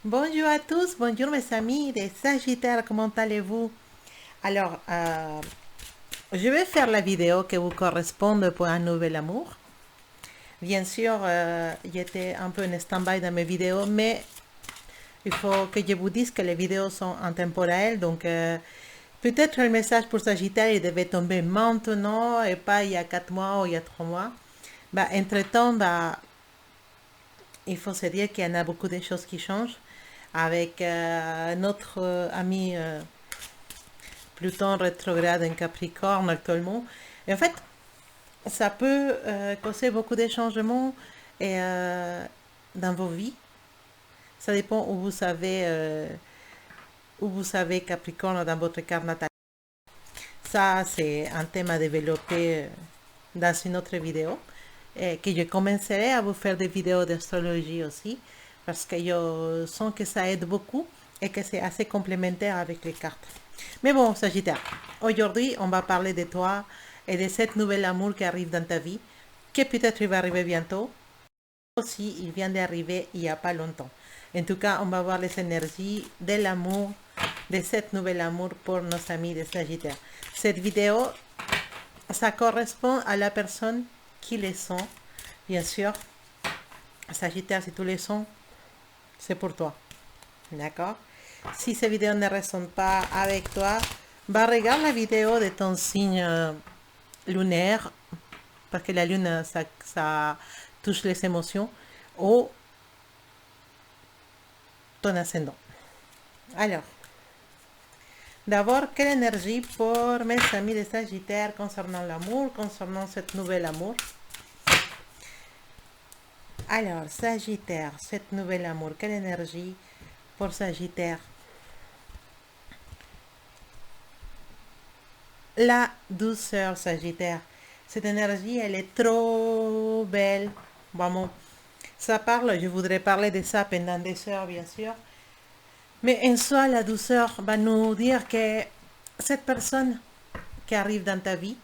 Bonjour à tous, bonjour mes amis des Sagittaires, comment allez-vous? Alors, je vais faire la vidéo qui vous correspond pour un nouvel amour. Bien sûr, j'étais un peu en stand-by dans mes vidéos, mais il faut que je vous dise que les vidéos sont intemporelles, donc peut-être le message pour Sagittaire il devait tomber maintenant et pas il y a 4 mois ou il y a 3 mois. Bah, entre-temps, bah, il faut se dire qu'il y en a beaucoup de choses qui changent avec notre ami Pluton rétrograde en Capricorne actuellement. Et en fait, ça peut causer beaucoup de changements dans vos vies. Ça dépend où vous savez Capricorne dans votre carte natale. Ça, c'est un thème à développer dans une autre vidéo. Et que je commencerai à vous faire des vidéos d'astrologie aussi, parce que je sens que ça aide beaucoup et que c'est assez complémentaire avec les cartes. Mais bon, Sagittaire, aujourd'hui, on va parler de toi et de cette nouvelle amour qui arrive dans ta vie, qui peut-être il va arriver bientôt, aussi il vient d'arriver il n'y a pas longtemps. En tout cas, on va voir les énergies de l'amour, de cette nouvelle amour pour nos amis de Sagittaire. Cette vidéo, ça correspond à la personne qui les sont, bien sûr. Sagittaire, si tu les sens, c'est pour toi. D'accord? Si ces vidéos ne résonnent pas avec toi, bah regarde la vidéo de ton signe lunaire, parce que la lune, ça touche les émotions, ou ton ascendant. Alors, d'abord, quelle énergie pour mes amis de Sagittaire concernant l'amour, concernant cette nouvelle amour? Alors, Sagittaire, cette nouvelle amour, quelle énergie pour Sagittaire? La douceur, Sagittaire. Cette énergie, elle est trop belle. Vraiment, ça parle, je voudrais parler de ça pendant des heures, bien sûr. Mais en soi, la douceur va nous dire que cette personne qui arrive dans ta vie,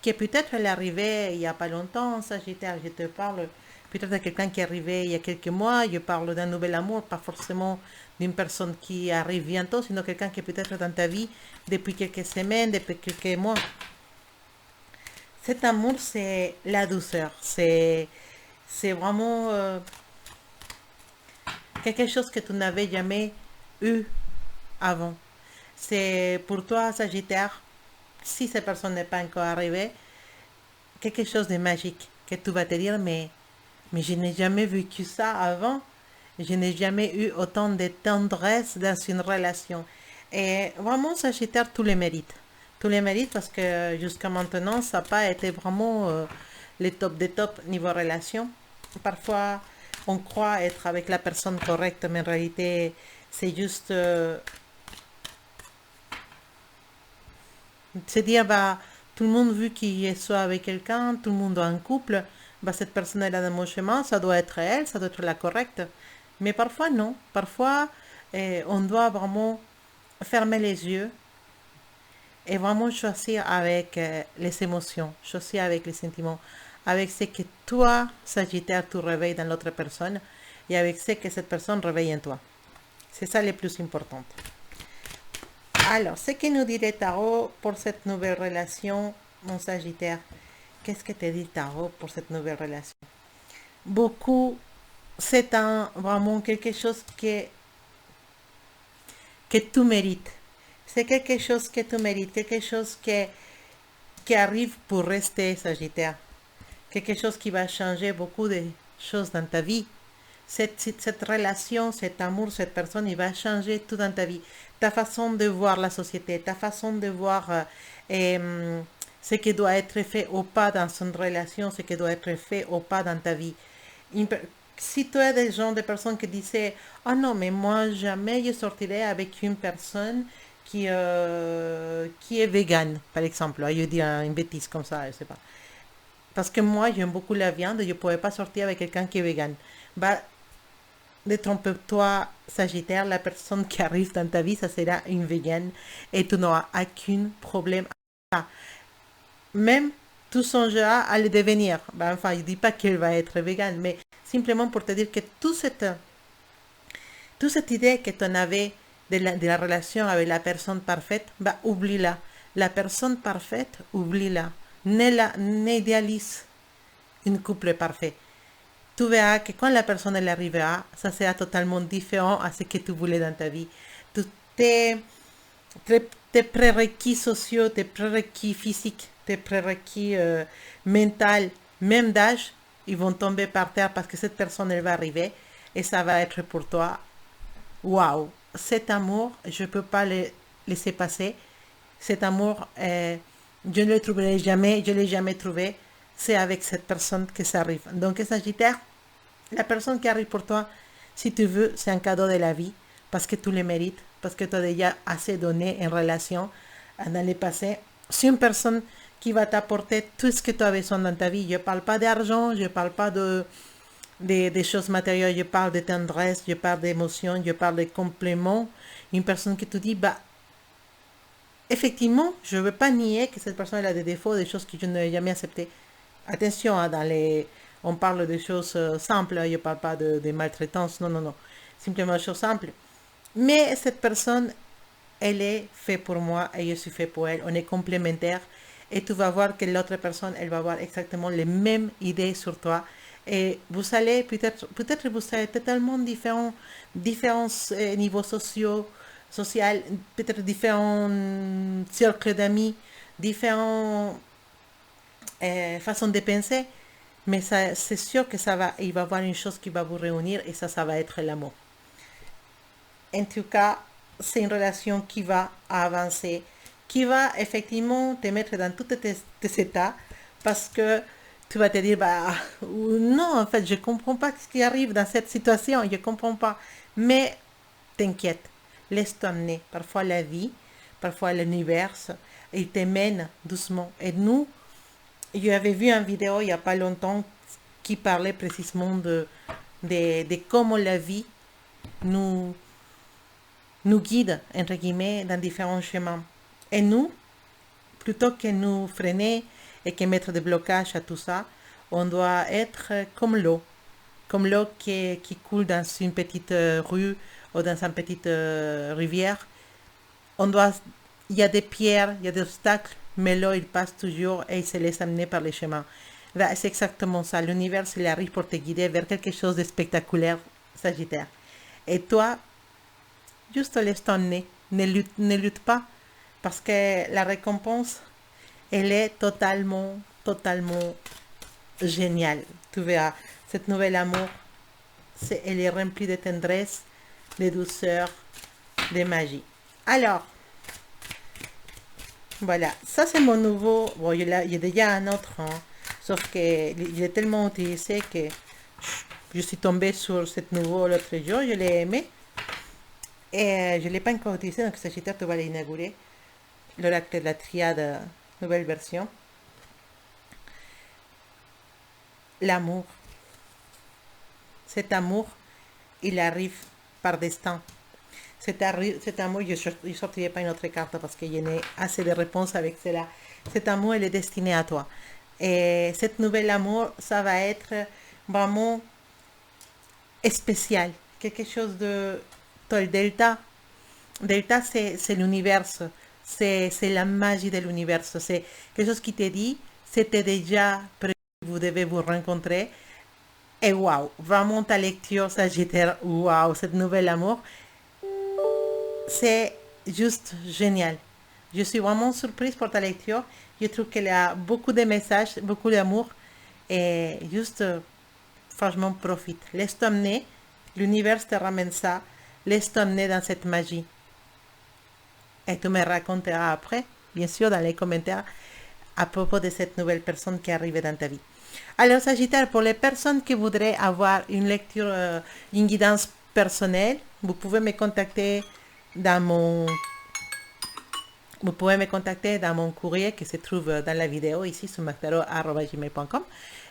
que peut-être elle est arrivée il n'y a pas longtemps, Sagittaire, je te parle peut-être de quelqu'un qui est arrivé il y a quelques mois, je parle d'un nouvel amour, pas forcément d'une personne qui arrive bientôt, sinon quelqu'un qui est peut-être dans ta vie depuis quelques semaines, depuis quelques mois. Cet amour, c'est la douceur, c'est vraiment quelque chose que tu n'avais jamais eu avant. C'est pour toi, Sagittaire, si cette personne n'est pas encore arrivée, quelque chose de magique que tu vas te dire, mais je n'ai jamais vécu ça avant. Je n'ai jamais eu autant de tendresse dans une relation. Et vraiment, Sagittaire, tous les mérites. Tous les mérites parce que jusqu'à maintenant, ça n'a pas été vraiment les top des tops niveau relation. Parfois, on croit être avec la personne correcte, mais en réalité, c'est juste se dire, bah, tout le monde vu qu'il soit avec quelqu'un, tout le monde est en couple, bah, cette personne est là dans mon chemin, ça doit être elle, ça doit être la correcte. Mais parfois, non. Parfois, on doit vraiment fermer les yeux et vraiment choisir avec les émotions, choisir avec les sentiments, avec ce que toi, Sagittaire, tu réveilles dans l'autre personne et avec ce que cette personne réveille en toi. C'est ça le plus important. Alors, ce que nous dit le tarot pour cette nouvelle relation, mon Sagittaire, qu'est-ce que te dit le tarot pour cette nouvelle relation? Beaucoup, c'est vraiment quelque chose que tu mérites. C'est quelque chose que tu mérites, quelque chose qui arrive pour rester, Sagittaire. Quelque chose qui va changer beaucoup de choses dans ta vie. Cette relation, cet amour, cette personne, il va changer tout dans ta vie. Ta façon de voir la société, ta façon de voir ce qui doit être fait ou pas dans une relation, ce qui doit être fait ou pas dans ta vie. Si tu es des gens, des personnes qui disaient, ah non, mais moi jamais je sortirai avec une personne qui est végane, par exemple. Je dis une bêtise comme ça, je sais pas. Parce que moi, j'aime beaucoup la viande et je ne pourrais pas sortir avec quelqu'un qui est vegan. Bah, détrompe-toi, Sagittaire, la personne qui arrive dans ta vie, ça sera une végane et tu n'auras aucun problème à ça. Même tu songeras à le devenir. Ben, enfin, je ne dis pas qu'elle va être végane, mais simplement pour te dire que Toute cette idée que tu en avais de la relation avec la personne parfaite, bah, oublie-la. La personne parfaite, oublie-la. N'idéalise une couple parfait. Tu verras que quand la personne elle arrivera, ça sera totalement différent à ce que tu voulais dans ta vie. Tous tes prérequis sociaux, tes prérequis physiques, tes prérequis mentaux, même d'âge, ils vont tomber par terre parce que cette personne elle va arriver et ça va être pour toi waouh, cet amour, je ne peux pas le laisser passer. Cet amour, je ne le trouverai jamais, je ne l'ai jamais trouvé. C'est avec cette personne que ça arrive. Donc, Sagittaire, la personne qui arrive pour toi, si tu veux, c'est un cadeau de la vie, parce que tu le mérites, parce que tu as déjà assez donné en relation dans le passé. C'est une personne qui va t'apporter tout ce que tu as besoin dans ta vie. Je ne parle pas d'argent, je ne parle pas des choses matérielles, je parle de tendresse, je parle d'émotion, je parle de compléments. Une personne qui te dit, bah, effectivement, je ne veux pas nier que cette personne a des défauts, des choses que je n'ai jamais acceptées. Attention, hein, on parle de choses simples, je ne parle pas de maltraitance, non, non, non. Simplement des choses simples. Mais cette personne, elle est faite pour moi et je suis fait pour elle. On est complémentaires et tu vas voir que l'autre personne, elle va avoir exactement les mêmes idées sur toi. Et vous allez, peut-être vous serez totalement différents niveaux sociaux, social, peut-être différents cercles d'amis, différentes façons de penser, mais c'est sûr que il va y avoir une chose qui va vous réunir et ça va être l'amour. En tout cas, c'est une relation qui va avancer, qui va effectivement te mettre dans tous tes états, parce que tu vas te dire, bah, non, en fait, je ne comprends pas ce qui arrive dans cette situation, je ne comprends pas. Mais t'inquiète, laisse-toi amener. Parfois la vie, parfois l'univers, il te mène doucement. Et nous, j'avais vu une vidéo il n'y a pas longtemps qui parlait précisément de comment la vie nous, nous guide, entre guillemets, dans différents chemins. Et nous, plutôt que nous freiner et que mettre des blocages à tout ça, on doit être comme l'eau qui coule dans une petite rue ou dans une petite rivière. Il y a des pierres, il y a des obstacles, mais l'eau, il passe toujours et il se laisse amener par les chemins. C'est exactement ça. L'univers, il arrive pour te guider vers quelque chose de spectaculaire, Sagittaire. Et toi, juste laisse t'emmener. Ne lutte pas. Parce que la récompense, elle est totalement géniale. Tu verras, cette nouvelle amour, elle est remplie de tendresse, de douceur, de magie. Alors, voilà, ça c'est mon nouveau. Bon, il y a déjà un autre, hein, sauf qu'il est tellement utilisé que je suis tombée sur cette nouveau l'autre jour, je l'ai aimé. Et je ne l'ai pas encore utilisé, donc Sagittaire, tu vas l'inaugurer. L'oracle de la triade, nouvelle version. L'amour. Cet amour, il arrive par destin. Cet amour, je ne sortirai pas une autre carte parce qu'il y en a assez de réponses avec cela. Cet amour, il est destiné à toi. Et cet nouvel amour, ça va être vraiment spécial. Quelque chose de... Toi, le delta. Delta, c'est l'univers. C'est la magie de l'univers. C'est quelque chose qui te dit, c'était déjà prévu, vous devez vous rencontrer. Et waouh, vraiment ta lecture Sagittaire, waouh, cette nouvel amour, c'est juste génial. Je suis vraiment surprise pour ta lecture. Je trouve qu'elle a beaucoup de messages, beaucoup d'amour. Et juste, franchement, profite. Laisse t'emmener. L'univers te ramène ça. Laisse t'emmener dans cette magie. Et tu me raconteras après, bien sûr, dans les commentaires, à propos de cette nouvelle personne qui est arrivée dans ta vie. Alors, Sagittaire, pour les personnes qui voudraient avoir une lecture, une guidance personnelle, vous pouvez me contacter dans mon courrier qui se trouve dans la vidéo ici sur maspero@gmail.com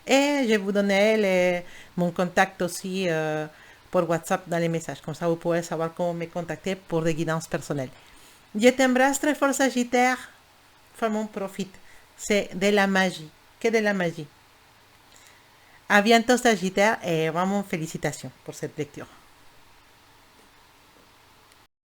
et je vous donnerai mon contact aussi pour WhatsApp dans les messages. Comme ça, vous pourrez savoir comment me contacter pour des guidances personnelles. Je t'embrasse très fort, Sagittaire. Vraiment, profite. C'est de la magie. Que de la magie. À bientôt, Sagittaire, et vraiment félicitations pour cette lecture.